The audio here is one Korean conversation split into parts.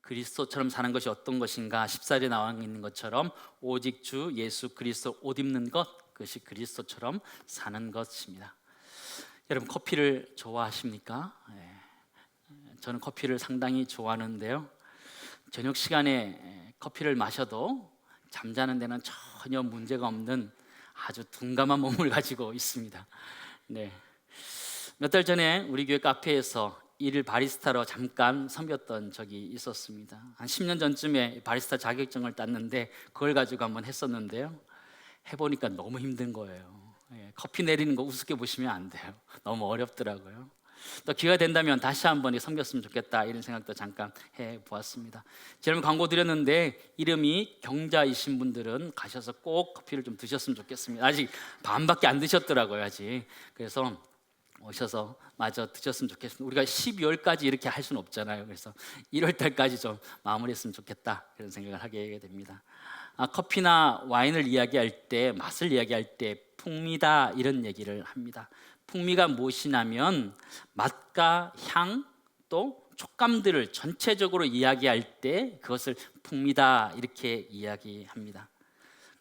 그리스도처럼 사는 것이 어떤 것인가? 14절에 나와 있는 것처럼 오직 주 예수 그리스도 옷 입는 것, 그것이 그리스도처럼 사는 것입니다. 여러분, 커피를 좋아하십니까? 저는 커피를 상당히 좋아하는데요, 저녁 시간에 커피를 마셔도 잠자는 데는 전혀 문제가 없는 아주 둔감한 몸을 가지고 있습니다. 네. 몇 달 전에 우리 교회 카페에서 일일 바리스타로 잠깐 섬겼던 적이 있었습니다. 한 10년 전쯤에 바리스타 자격증을 땄는데 그걸 가지고 한번 했었는데요, 해보니까 너무 힘든 거예요. 커피 내리는 거 우습게 보시면 안 돼요. 너무 어렵더라고요. 또 기회가 된다면 다시 한번 섬겼으면 좋겠다, 이런 생각도 잠깐 해보았습니다. 지난번 광고 드렸는데 이름이 경자이신 분들은 가셔서 꼭 커피를 좀 드셨으면 좋겠습니다. 아직 반밖에 안 드셨더라고요, 아직. 그래서 오셔서 마저 드셨으면 좋겠습니다. 우리가 12월까지 이렇게 할 수는 없잖아요. 그래서 1월 달까지 좀 마무리했으면 좋겠다, 그런 생각을 하게 됩니다. 커피나 와인을 이야기할 때, 맛을 이야기할 때 풍미다, 이런 얘기를 합니다. 풍미가 무엇이냐면 맛과 향, 또 촉감들을 전체적으로 이야기할 때 그것을 풍미다, 이렇게 이야기합니다.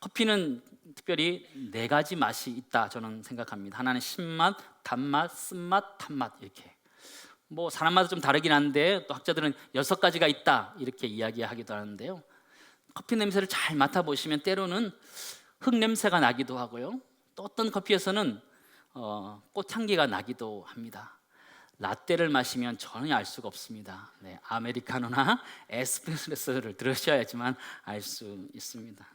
커피는 특별히 4가지 맛이 있다, 저는 생각합니다. 하나는 신맛, 단맛, 쓴맛, 탄맛, 이렇게. 사람마다 좀 다르긴 한데 또 학자들은 6가지가 있다, 이렇게 이야기하기도 하는데요, 커피 냄새를 잘 맡아보시면 때로는 흙 냄새가 나기도 하고요, 또 어떤 커피에서는 꽃향기가 나기도 합니다. 라떼를 마시면 전혀 알 수가 없습니다. 아메리카노나 에스프레소를 들으셔야지만 알 수 있습니다.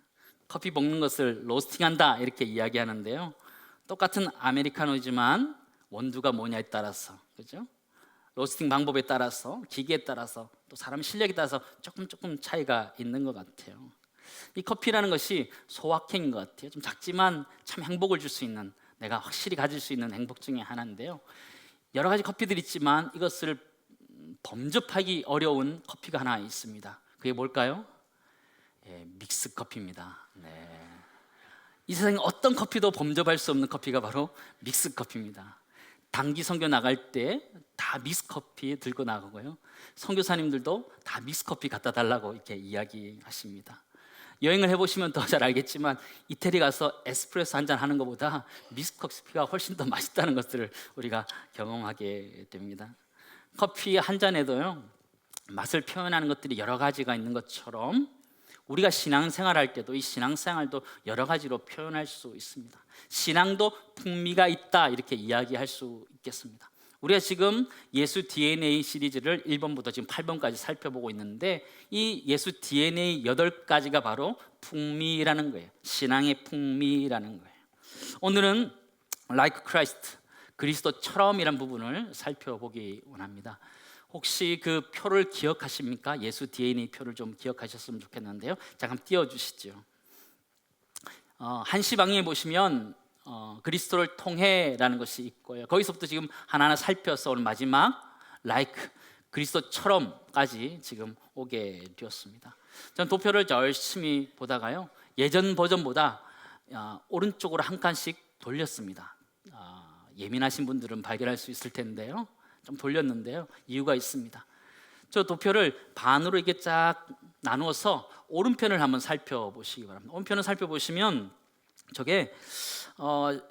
커피 볶는 것을 로스팅한다, 이렇게 이야기하는데요, 똑같은 아메리카노지만 원두가 뭐냐에 따라서, 그렇죠? 로스팅 방법에 따라서, 기계에 따라서, 또 사람 실력에 따라서 조금 차이가 있는 것 같아요. 이 커피라는 것이 소확행인 것 같아요. 좀 작지만 참 행복을 줄 수 있는, 내가 확실히 가질 수 있는 행복 중에 하나인데요, 여러 가지 커피들이 있지만 이것을 범접하기 어려운 커피가 하나 있습니다. 그게 뭘까요? 믹스 커피입니다. 이 세상에 어떤 커피도 범접할 수 없는 커피가 바로 믹스 커피입니다. 단기 선교 나갈 때 다 믹스 커피 들고 나가고요, 선교사님들도 다 믹스 커피 갖다 달라고 이렇게 이야기하십니다. 여행을 해보시면 더 잘 알겠지만 이태리 가서 에스프레소 한잔 하는 것보다 믹스 커피가 훨씬 더 맛있다는 것들을 우리가 경험하게 됩니다. 커피 한 잔에도요, 맛을 표현하는 것들이 여러 가지가 있는 것처럼 우리가 신앙생활 할 때도 이 신앙생활도 여러 가지로 표현할 수 있습니다. 신앙도 풍미가 있다, 이렇게 이야기할 수 있겠습니다. 우리가 지금 예수 DNA 시리즈를 1번부터 지금 8번까지 살펴보고 있는데 이 예수 DNA 8가지가 바로 풍미라는 거예요. 신앙의 풍미라는 거예요. 오늘은 like Christ, 그리스도처럼이란 부분을 살펴보기 원합니다. 혹시 그 표를 기억하십니까? 예수 DNA 표를 좀 기억하셨으면 좋겠는데요, 잠깐 띄워주시죠. 한시방에 보시면 그리스도를 통해라는 것이 있고요, 거기서부터 지금 하나하나 살펴서 오늘 마지막 like 그리스도처럼까지 지금 오게 되었습니다. 저는 도표를 열심히 보다가요, 예전 버전보다 오른쪽으로 한 칸씩 돌렸습니다. 예민하신 분들은 발견할 수 있을 텐데요, 좀 돌렸는데요, 이유가 있습니다. 저 도표를 반으로 이렇게 쫙 나누어서 오른편을 한번 살펴보시기 바랍니다. 오른편을 살펴보시면 저게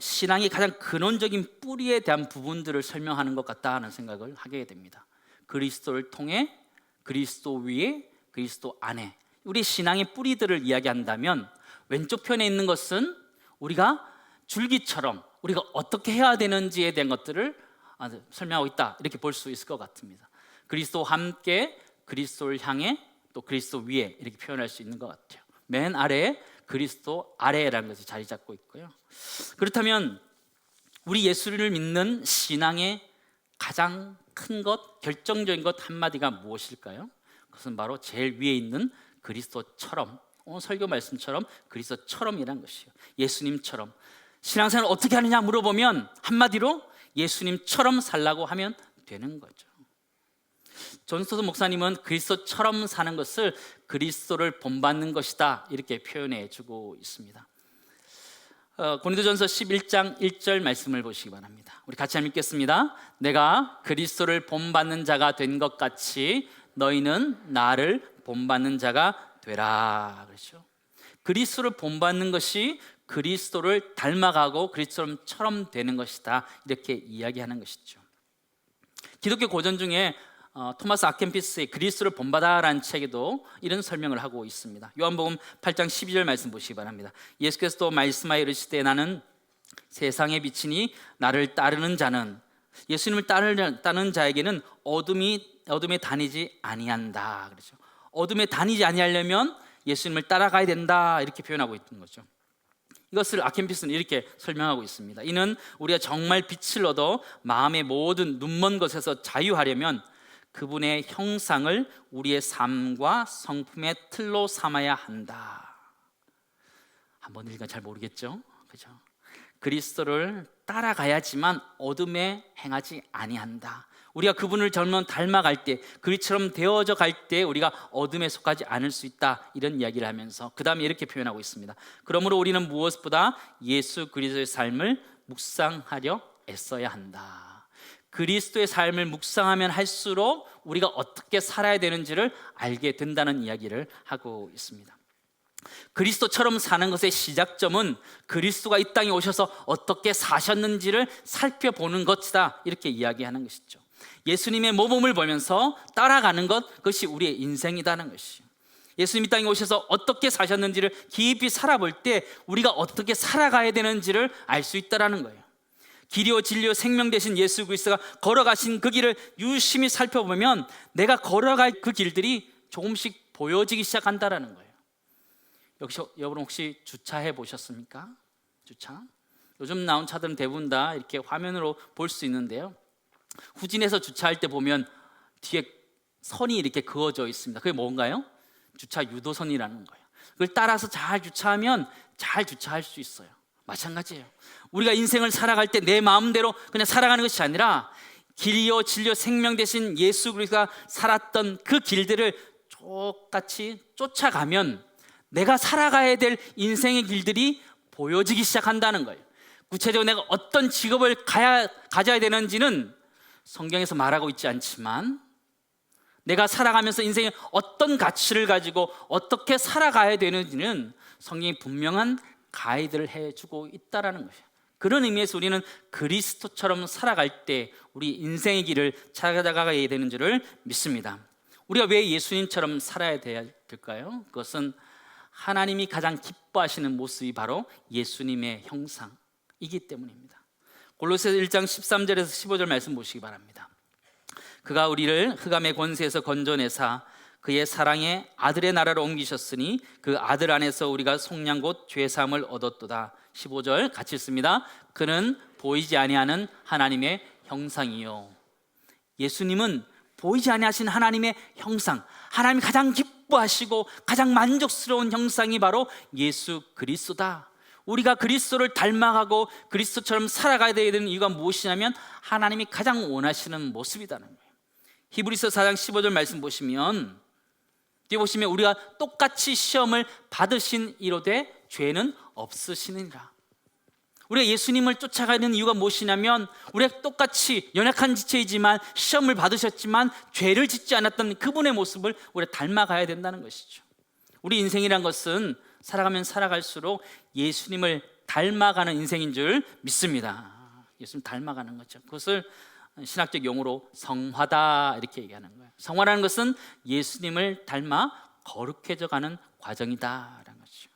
신앙의 가장 근원적인 뿌리에 대한 부분들을 설명하는 것 같다 하는 생각을 하게 됩니다. 그리스도를 통해, 그리스도 위에, 그리스도 안에, 우리 신앙의 뿌리들을 이야기한다면 왼쪽 편에 있는 것은 우리가 줄기처럼 우리가 어떻게 해야 되는지에 대한 것들을 설명하고 있다, 이렇게 볼 수 있을 것 같습니다. 그리스도와 함께, 그리스도를 향해, 또 그리스도 위에, 이렇게 표현할 수 있는 것 같아요. 맨 아래에 그리스도 아래라는 것이 자리 잡고 있고요. 그렇다면 우리 예수를 믿는 신앙의 가장 큰 것, 결정적인 것 한마디가 무엇일까요? 그것은 바로 제일 위에 있는 그리스도처럼, 오늘 설교 말씀처럼 그리스도처럼이라는 것이에요. 예수님처럼. 신앙생활을 어떻게 하느냐 물어보면 한마디로 예수님처럼 살라고 하면 되는 거죠. 존스토드 목사님은 그리스도처럼 사는 것을 그리스도를 본받는 것이다, 이렇게 표현해 주고 있습니다. 고린도전서 11장 1절 말씀을 보시기 바랍니다. 우리 같이 한번 읽겠습니다. 내가 그리스도를 본받는 자가 된 것 같이 너희는 나를 본받는 자가 되라. 그렇죠. 그리스도를 본받는 것이 그리스도를 닮아가고 그리스도처럼 되는 것이다, 이렇게 이야기하는 것이죠. 기독교 고전 중에 토마스 아켄피스의 그리스도를 본받아라는 책에도 이런 설명을 하고 있습니다. 요한복음 8장 12절 말씀 보시기 바랍니다. 예수께서 또 말씀하여 이르시되 나는 세상의 빛이니 나를 따르는 자는, 예수님을 따르는 자에게는 어둠에 다니지 아니한다. 그렇죠. 어둠에 다니지 아니하려면 예수님을 따라가야 된다, 이렇게 표현하고 있는 거죠. 이것을 아켄피스는 이렇게 설명하고 있습니다. 이는 우리가 정말 빛을 얻어 마음의 모든 눈먼 것에서 자유하려면 그분의 형상을 우리의 삶과 성품의 틀로 삼아야 한다. 한번 읽으니까 잘 모르겠죠? 그죠? 그리스도를 따라가야지만 어둠에 행하지 아니한다. 우리가 그분을 젊은 닮아갈 때, 그리처럼 되어져 갈 때 우리가 어둠에 속하지 않을 수 있다, 이런 이야기를 하면서 그 다음에 이렇게 표현하고 있습니다. 그러므로 우리는 무엇보다 예수 그리스도의 삶을 묵상하려 애써야 한다. 그리스도의 삶을 묵상하면 할수록 우리가 어떻게 살아야 되는지를 알게 된다는 이야기를 하고 있습니다. 그리스도처럼 사는 것의 시작점은 그리스도가 이 땅에 오셔서 어떻게 사셨는지를 살펴보는 것이다, 이렇게 이야기하는 것이죠. 예수님의 모범을 보면서 따라가는 것, 그것이 우리의 인생이라는 것이죠. 예수님이 땅에 오셔서 어떻게 사셨는지를 깊이 살아볼 때 우리가 어떻게 살아가야 되는지를 알 수 있다는 거예요. 길이요 진리요 생명 되신 예수 그리스도가 걸어가신 그 길을 유심히 살펴보면 내가 걸어갈 그 길들이 조금씩 보여지기 시작한다는 거예요. 역시 여러분 혹시 주차해 보셨습니까? 주차? 요즘 나온 차들은 대부분 다 이렇게 화면으로 볼 수 있는데요, 후진해서 주차할 때 보면 뒤에 선이 이렇게 그어져 있습니다. 그게 뭔가요? 주차 유도선이라는 거예요. 그걸 따라서 잘 주차하면 잘 주차할 수 있어요. 마찬가지예요. 우리가 인생을 살아갈 때 내 마음대로 그냥 살아가는 것이 아니라 길이요 진리요 생명 되신 예수 그리스도가 살았던 그 길들을 똑같이 쫓아가면 내가 살아가야 될 인생의 길들이 보여지기 시작한다는 거예요. 구체적으로 내가 어떤 직업을 가져야 되는지는 성경에서 말하고 있지 않지만 내가 살아가면서 인생에 어떤 가치를 가지고 어떻게 살아가야 되는지는 성경이 분명한 가이드를 해주고 있다는 거예요. 그런 의미에서 우리는 그리스도처럼 살아갈 때 우리 인생의 길을 찾아가야 되는 줄을 믿습니다. 우리가 왜 예수님처럼 살아야 될까요? 그것은 하나님이 가장 기뻐하시는 모습이 바로 예수님의 형상이기 때문입니다. 골로새서 1장 13절에서 15절 말씀 보시기 바랍니다. 그가 우리를 흑암의 권세에서 건져내사 그의 사랑의 아들의 나라로 옮기셨으니 그 아들 안에서 우리가 속량 곧 죄사함을 얻었도다. 15절 같이 읽습니다. 그는 보이지 아니하는 하나님의 형상이요. 예수님은 보이지 아니하신 하나님의 형상, 하나님이 가장 기뻐하시고 가장 만족스러운 형상이 바로 예수 그리스도다. 우리가 그리스도를 닮아가고 그리스도처럼 살아가야 되는 이유가 무엇이냐면 하나님이 가장 원하시는 모습이라는 거예요. 히브리서 4장 15절 말씀 보시면 뒤에 보시면 우리가 똑같이 시험을 받으신 이로되 죄는 없으시니라. 우리가 예수님을 쫓아가는 이유가 무엇이냐면 우리가 똑같이 연약한 지체이지만 시험을 받으셨지만 죄를 짓지 않았던 그분의 모습을 우리가 닮아가야 된다는 것이죠. 우리 인생이란 것은 살아가면 살아갈수록 예수님을 닮아가는 인생인 줄 믿습니다. 예수님 닮아가는 거죠. 그것을 신학적 용어로 성화다 이렇게 얘기하는 거예요. 성화라는 것은 예수님을 닮아 거룩해져 가는 과정이다라는 거죠.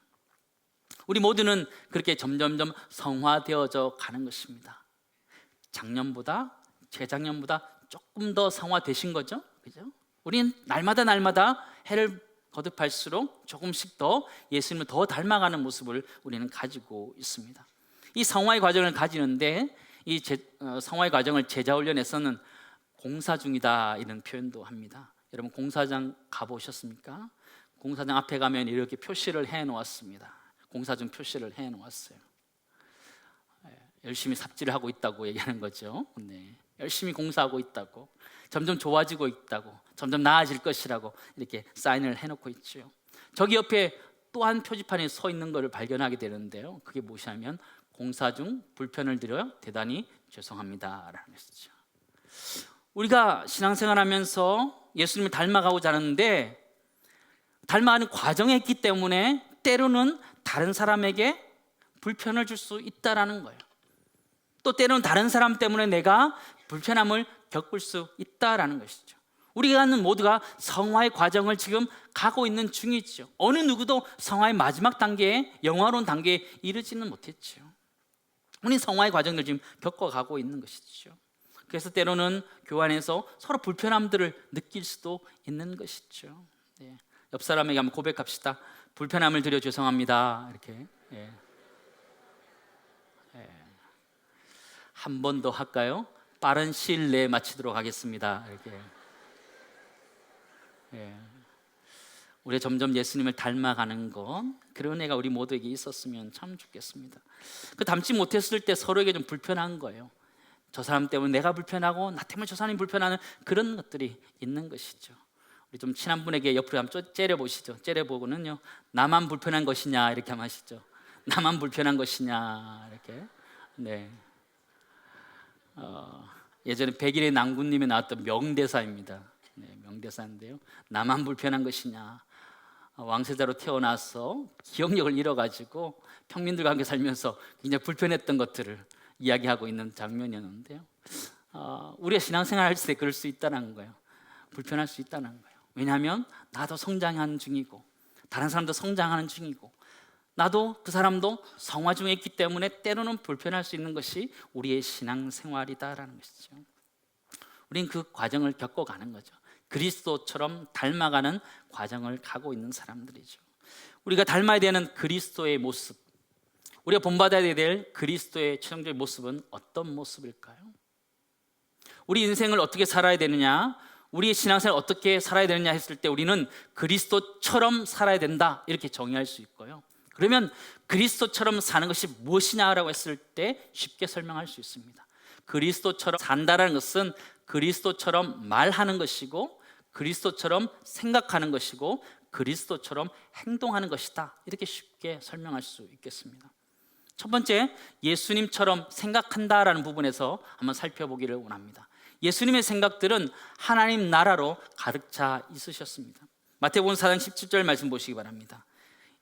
우리 모두는 그렇게 점점점 성화되어져 가는 것입니다. 작년보다 재작년보다 조금 더 성화되신 거죠, 그죠? 우리는 날마다 해를 거듭할수록 조금씩 더 예수님을 더 닮아가는 모습을 우리는 가지고 있습니다. 이 성화의 과정을 가지는데 이 성화의 과정을 제자훈련에서는 공사 중이다 이런 표현도 합니다. 여러분 공사장 가보셨습니까? 공사장 앞에 가면 이렇게 표시를 해놓았습니다. 공사 중 표시를 해놓았어요. 열심히 삽질을 하고 있다고 얘기하는 거죠. 네. 열심히 공사하고 있다고, 점점 좋아지고 있다고, 점점 나아질 것이라고 이렇게 사인을 해놓고 있죠. 저기 옆에 또 한 표지판이 서 있는 것을 발견하게 되는데요, 그게 무엇이냐면 공사 중 불편을 드려 대단히 죄송합니다 라는 것이죠. 우리가 신앙생활하면서 예수님을 닮아가고자 하는데 닮아가는 과정에 있기 때문에 때로는 다른 사람에게 불편을 줄 수 있다라는 거예요. 또 때로는 다른 사람 때문에 내가 불편함을 겪을 수 있다라는 것이죠. 우리가는 모두가 성화의 과정을 지금 가고 있는 중이죠. 어느 누구도 성화의 마지막 단계에, 영화로운 단계에 이르지는 못했죠. 우리 성화의 과정을 지금 겪어가고 있는 것이죠. 그래서 때로는 교회 안에서 서로 불편함들을 느낄 수도 있는 것이죠. 네. 옆 사람에게 한번 고백합시다. 불편함을 드려 죄송합니다. 이렇게. 예. 예. 한 번 더 할까요? 빠른 시일 내에 마치도록 하겠습니다. 이렇게. 예. 우리가 점점 예수님을 닮아가는 것, 그런 애가 우리 모두에게 있었으면 참 좋겠습니다. 그 닮지 못했을 때 서로에게 좀 불편한 거예요. 저 사람 때문에 내가 불편하고 나 때문에 저 사람이 불편하는 그런 것들이 있는 것이죠. 우리 좀 친한 분에게 옆으로 한번 째려보시죠. 째려보고는요, 나만 불편한 것이냐 이렇게 한번 하시죠. 나만 불편한 것이냐 이렇게. 네. 예전에 백일의 낭군님에 나왔던 명대사입니다. 네, 명대사인데요. 나만 불편한 것이냐. 왕세자로 태어나서 기억력을 잃어가지고 평민들과 함께 살면서 굉장히 불편했던 것들을 이야기하고 있는 장면이었는데요. 우리가 신앙생활 할 때 그럴 수 있다는 거예요. 불편할 수 있다는 거예요. 왜냐하면 나도 성장하는 중이고 다른 사람도 성장하는 중이고 나도 그 사람도 성화 중에 있기 때문에 때로는 불편할 수 있는 것이 우리의 신앙생활이다라는 것이죠. 우린 그 과정을 겪어가는 거죠. 그리스도처럼 닮아가는 과정을 가고 있는 사람들이죠. 우리가 닮아야 되는 그리스도의 모습, 우리가 본받아야 될 그리스도의 최종적인 모습은 어떤 모습일까요? 우리 인생을 어떻게 살아야 되느냐, 우리의 신앙생활을 어떻게 살아야 되느냐 했을 때 우리는 그리스도처럼 살아야 된다 이렇게 정의할 수 있고요. 그러면 그리스도처럼 사는 것이 무엇이냐라고 했을 때 쉽게 설명할 수 있습니다. 그리스도처럼 산다라는 것은 그리스도처럼 말하는 것이고 그리스도처럼 생각하는 것이고 그리스도처럼 행동하는 것이다, 이렇게 쉽게 설명할 수 있겠습니다. 첫 번째, 예수님처럼 생각한다라는 부분에서 한번 살펴보기를 원합니다. 예수님의 생각들은 하나님 나라로 가득 차 있으셨습니다. 마태복음 4장 17절 말씀 보시기 바랍니다.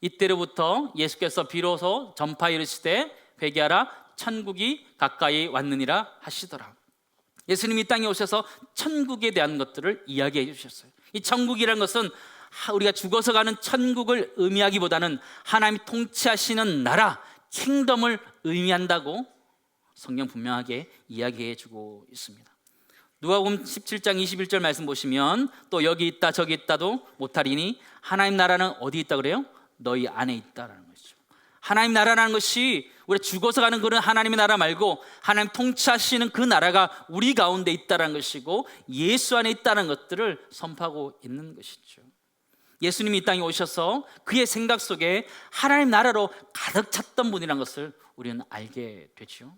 이때로부터 예수께서 비로소 전파 이르시되 회개하라, 천국이 가까이 왔느니라 하시더라. 예수님이 이 땅에 오셔서 천국에 대한 것들을 이야기해 주셨어요. 이 천국이라는 것은 우리가 죽어서 가는 천국을 의미하기보다는 하나님이 통치하시는 나라, 킹덤을 의미한다고 성경 분명하게 이야기해 주고 있습니다. 누가복음 17장 21절 말씀 보시면 또 여기 있다 저기 있다도 못하리니 하나님 나라는 어디 있다 그래요? 너희 안에 있다라는 것이죠. 하나님 나라라는 것이 우리가 죽어서 가는 그런 하나님의 나라 말고 하나님 통치하시는 그 나라가 우리 가운데 있다는 것이고 예수 안에 있다는 것들을 선포하고 있는 것이죠. 예수님이 이 땅에 오셔서 그의 생각 속에 하나님 나라로 가득 찼던 분이라는 것을 우리는 알게 되죠.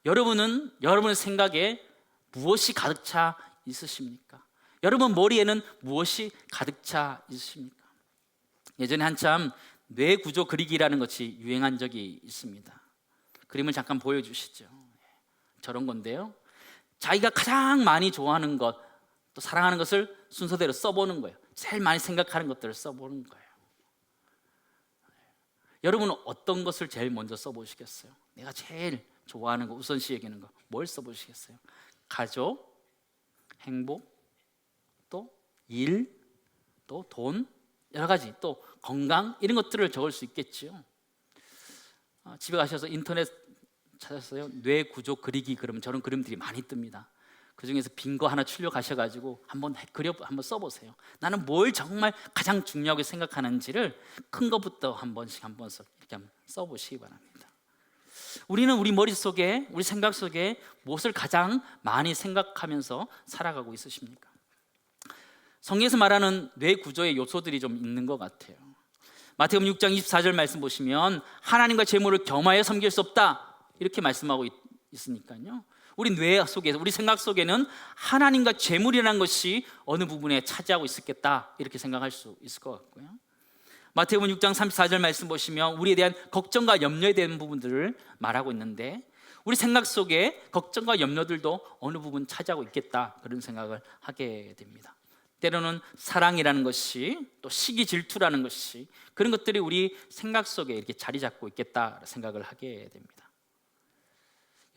여러분은 여러분의 생각에 무엇이 가득 차 있으십니까? 여러분 머리에는 무엇이 가득 차 있으십니까? 예전에 한참 뇌구조 그리기라는 것이 유행한 적이 있습니다. 그림을 잠깐 보여주시죠. 저런 건데요, 자기가 가장 많이 좋아하는 것, 또 사랑하는 것을 순서대로 써보는 거예요. 제일 많이 생각하는 것들을 써보는 거예요. 여러분은 어떤 것을 제일 먼저 써보시겠어요? 내가 제일 좋아하는 거, 우선시 여기는 거, 뭘 써보시겠어요? 가족, 행복, 또 일, 또 돈, 여러 가지, 또 건강, 이런 것들을 적을 수 있겠죠. 집에 가셔서 인터넷 찾았어요. 뇌 구조 그리기, 그러면 저런 그림들이 많이 뜹니다. 그 중에서 빈 거 하나 출력하셔가지고 한번 써보세요. 나는 뭘 정말 가장 중요하게 생각하는지를 큰 것부터 한 번씩 이렇게 한번 써보시기 바랍니다. 우리는 우리 머릿속에, 우리 생각 속에 무엇을 가장 많이 생각하면서 살아가고 있으십니까? 성경에서 말하는 뇌 구조의 요소들이 좀 있는 것 같아요. 마태복음 6장 24절 말씀 보시면 하나님과 재물을 겸하여 섬길 수 없다, 이렇게 말씀하고 있으니까요. 우리 뇌 속에서, 우리 생각 속에는 하나님과 재물이라는 것이 어느 부분에 차지하고 있었겠다, 이렇게 생각할 수 있을 것 같고요. 마태복음 6장 34절 말씀 보시면 우리에 대한 걱정과 염려에 대한 부분들을 말하고 있는데 우리 생각 속에 걱정과 염려들도 어느 부분 차지하고 있겠다, 그런 생각을 하게 됩니다. 때로는 사랑이라는 것이, 또 시기 질투라는 것이, 그런 것들이 우리 생각 속에 이렇게 자리 잡고 있겠다 생각을 하게 됩니다.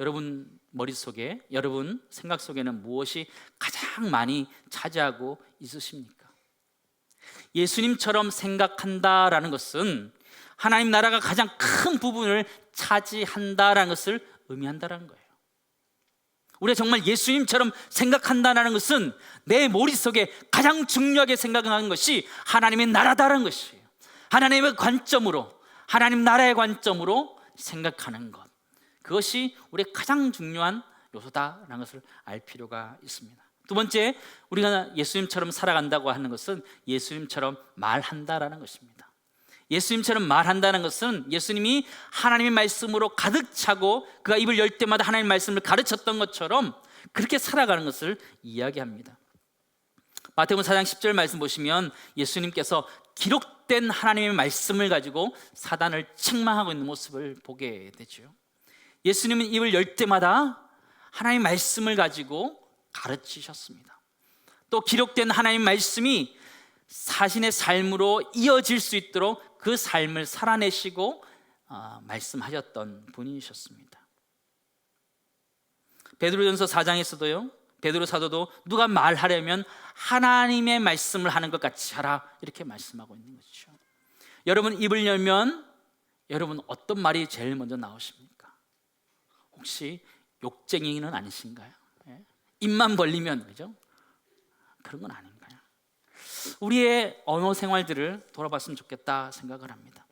여러분 머릿속에, 여러분 생각 속에는 무엇이 가장 많이 차지하고 있으십니까? 예수님처럼 생각한다라는 것은 하나님 나라가 가장 큰 부분을 차지한다라는 것을 의미한다는 거예요. 우리가 정말 예수님처럼 생각한다는 것은 내 머릿속에 가장 중요하게 생각하는 것이 하나님의 나라다라는 것이에요. 하나님의 관점으로, 하나님 나라의 관점으로 생각하는 것, 그것이 우리의 가장 중요한 요소다라는 것을 알 필요가 있습니다. 두 번째, 우리가 예수님처럼 살아간다고 하는 것은 예수님처럼 말한다라는 것입니다. 예수님처럼 말한다는 것은 예수님이 하나님의 말씀으로 가득 차고 그가 입을 열 때마다 하나님의 말씀을 가르쳤던 것처럼 그렇게 살아가는 것을 이야기합니다. 마태복음 4장 10절 말씀 보시면 예수님께서 기록된 하나님의 말씀을 가지고 사단을 책망하고 있는 모습을 보게 되죠. 예수님은 입을 열 때마다 하나님의 말씀을 가지고 가르치셨습니다. 또 기록된 하나님의 말씀이 자신의 삶으로 이어질 수 있도록 그 삶을 살아내시고 말씀하셨던 분이셨습니다. 베드로전서 4장에서도요, 베드로 사도도 누가 말하려면 하나님의 말씀을 하는 것 같이 하라, 이렇게 말씀하고 있는 것이죠. 여러분 입을 열면 여러분 어떤 말이 제일 먼저 나오십니까? 혹시 욕쟁이는 아니신가요? 입만 벌리면, 그죠? 그런 건 아닌가요? 우리의 언어 생활들을 돌아봤으면 좋겠다 생각을 합니다.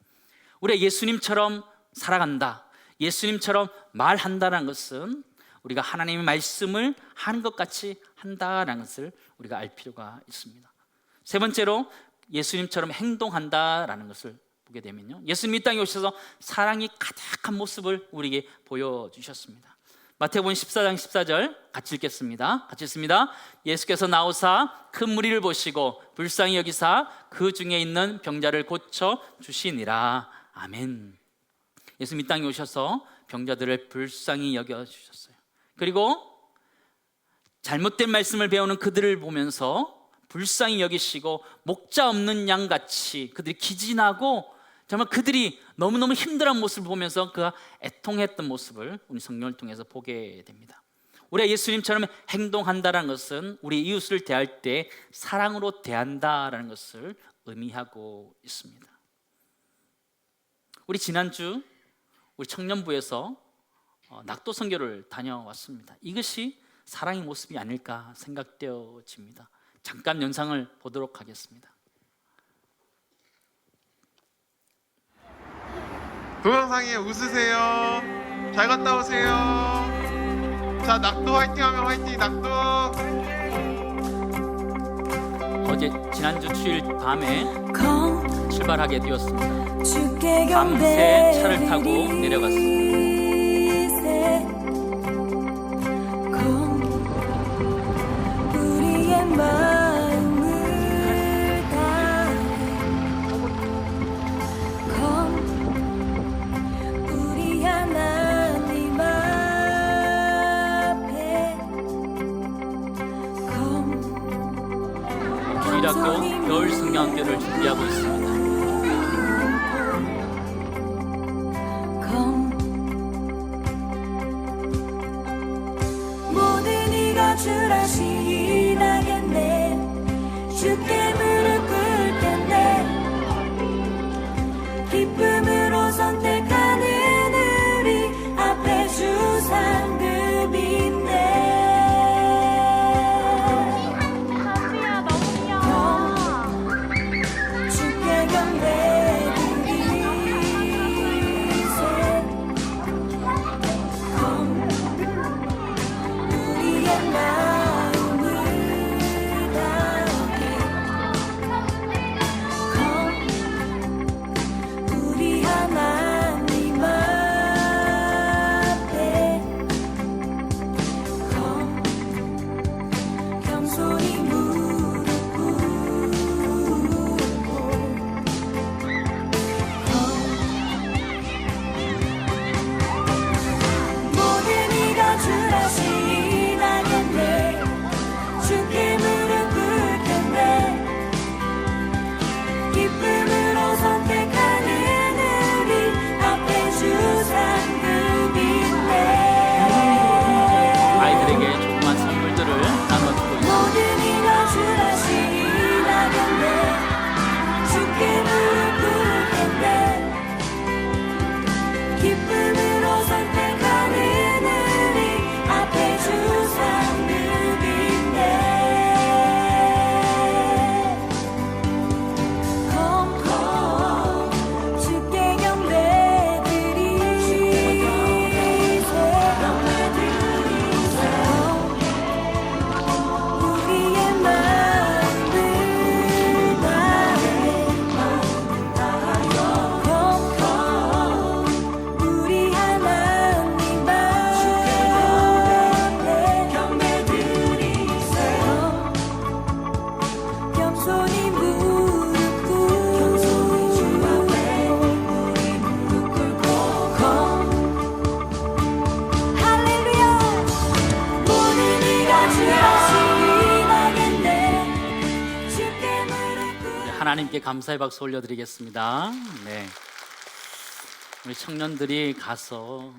우리가 예수님처럼 살아간다, 예수님처럼 말한다는 것은 우리가 하나님의 말씀을 하는 것 같이 한다는 것을 우리가 알 필요가 있습니다. 세 번째로 예수님처럼 행동한다라는 것을 보게 되면요, 예수님이 이 땅에 오셔서 사랑이 가득한 모습을 우리에게 보여주셨습니다. 마태복음 14장 14절 같이 읽겠습니다. 같이 읽습니다. 예수께서 나오사 큰 무리를 보시고 불쌍히 여기사 그 중에 있는 병자를 고쳐 주시니라. 아멘. 예수님 이 땅에 오셔서 병자들을 불쌍히 여겨주셨어요. 그리고 잘못된 말씀을 배우는 그들을 보면서 불쌍히 여기시고 목자 없는 양같이 그들이 기진하고 정말 그들이 너무너무 힘들어한 모습을 보면서 그가 애통했던 모습을 우리 성경을 통해서 보게 됩니다. 우리가 예수님처럼 행동한다는 것은 우리 이웃을 대할 때 사랑으로 대한다라는 것을 의미하고 있습니다. 우리 지난주 우리 청년부에서 낙도 선교를 다녀왔습니다. 이것이 사랑의 모습이 아닐까 생각되어집니다. 잠깐 영상을 보도록 하겠습니다. 동영상에 웃으세요. 잘 갔다 오세요. 자, 낙도 화이팅 하면 화이팅. 낙도. 어제 지난주 주일 밤에 출발하게 되었습니다. 밤새 차를 타고 내려갔습니다. 주일학교 겨울 성경학교를 준비하고 있습니다. 모든 이가 주라 시인하겠네. 주께 무릎 꿇을 텐데 기쁨으로 선택하는 우리 앞에 주 상급인데. 하나님께 감사의 박수 올려드리겠습니다. 네. 우리 청년들이 가서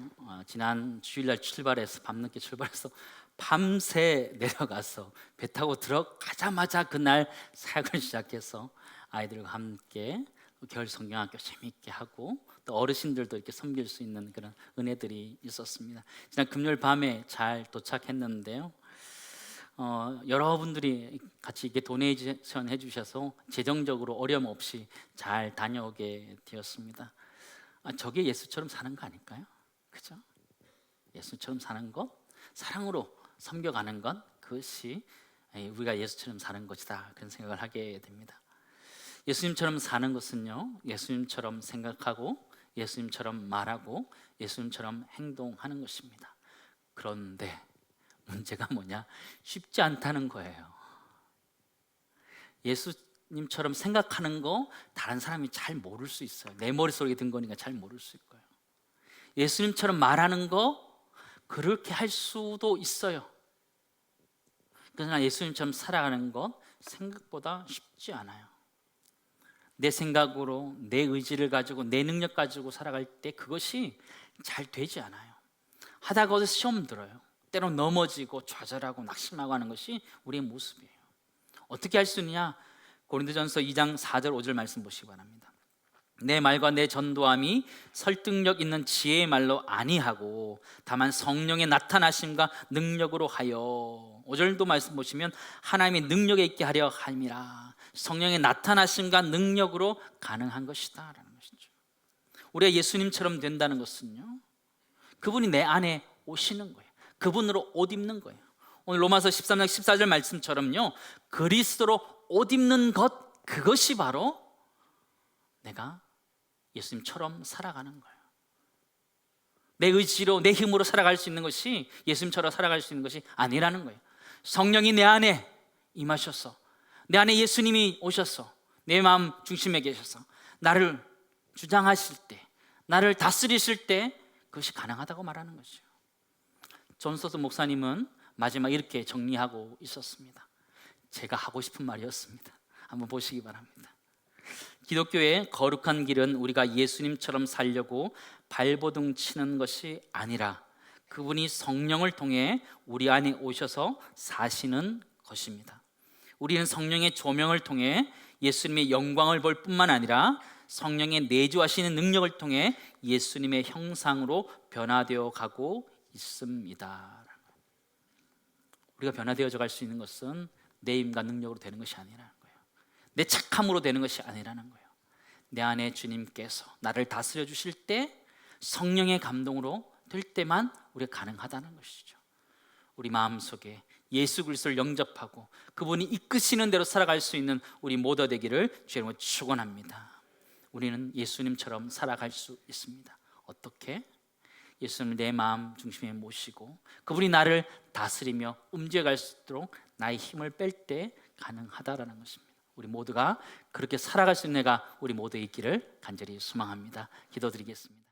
지난 주일날 출발해서 밤늦게 출발해서 밤새 내려가서 배 타고 들어가자마자 그날 사역을 시작해서 아이들과 함께 겨울 성경학교 재미있게 하고 또 어르신들도 이렇게 섬길 수 있는 그런 은혜들이 있었습니다. 지난 금요일 밤에 잘 도착했는데요. 여러분들이 같이 이렇게 도네이션 해주셔서 재정적으로 어려움 없이 잘 다녀오게 되었습니다. 저게 예수처럼 사는 거 아닐까요? 그죠? 예수처럼 사는 것, 사랑으로 섬겨가는 것, 그것이 우리가 예수처럼 사는 것이다, 그런 생각을 하게 됩니다. 예수님처럼 사는 것은요, 예수님처럼 생각하고 예수님처럼 말하고 예수님처럼 행동하는 것입니다. 그런데 문제가 뭐냐? 쉽지 않다는 거예요. 예수님처럼 생각하는 거 다른 사람이 잘 모를 수 있어요. 내 머릿속에 든 거니까 잘 모를 수 있고요. 예수님처럼 말하는 거 그렇게 할 수도 있어요. 그러나 예수님처럼 살아가는 것 생각보다 쉽지 않아요. 내 생각으로, 내 의지를 가지고, 내 능력 가지고 살아갈 때 그것이 잘 되지 않아요. 하다가 어디서 시험 들어요. 때로 넘어지고 좌절하고 낙심하고 하는 것이 우리의 모습이에요. 어떻게 할 수 있느냐? 고린도전서 2장 4절 5절 말씀 보시기 바랍니다. 내 말과 내 전도함이 설득력 있는 지혜의 말로 아니하고 다만 성령의 나타나심과 능력으로 하여, 5절도 말씀 보시면 하나님의 능력에 있게 하려 함이라. 성령의 나타나심과 능력으로 가능한 것이다 라는 것이죠. 우리가 예수님처럼 된다는 것은요, 그분이 내 안에 오시는 거예요. 그분으로 옷 입는 거예요. 오늘 로마서 13장 14절 말씀처럼요, 그리스도로 옷 입는 것, 그것이 바로 내가 예수님처럼 살아가는 거예요. 내 의지로, 내 힘으로 살아갈 수 있는 것이, 예수님처럼 살아갈 수 있는 것이 아니라는 거예요. 성령이 내 안에 임하셔서, 내 안에 예수님이 오셔서 내 마음 중심에 계셔서 나를 주장하실 때, 나를 다스리실 때 그것이 가능하다고 말하는 거죠. 존 스토트 목사님은 마지막 이렇게 정리하고 있었습니다. 제가 하고 싶은 말이었습니다. 한번 보시기 바랍니다. 기독교의 거룩한 길은 우리가 예수님처럼 살려고 발버둥 치는 것이 아니라 그분이 성령을 통해 우리 안에 오셔서 사시는 것입니다. 우리는 성령의 조명을 통해 예수님의 영광을 볼 뿐만 아니라 성령의 내주하시는 능력을 통해 예수님의 형상으로 변화되어 가고 있습니다. 우리가 변화되어져 갈 수 있는 것은 내 힘과 능력으로 되는 것이 아니라는 거예요. 내 착함으로 되는 것이 아니라는 거예요. 내 안에 주님께서 나를 다스려 주실 때, 성령의 감동으로 될 때만 우리가 가능하다는 것이죠. 우리 마음속에 예수 그리스도를 영접하고 그분이 이끄시는 대로 살아갈 수 있는 우리 모두 되기를 주님으로 축원합니다. 우리는 예수님처럼 살아갈 수 있습니다. 어떻게? 예수님을 내 마음 중심에 모시고 그분이 나를 다스리며 움직여갈 수 있도록 나의 힘을 뺄 때 가능하다라는 것입니다. 우리 모두가 그렇게 살아갈 수 있는 애가 우리 모두에 있기를 간절히 소망합니다. 기도드리겠습니다.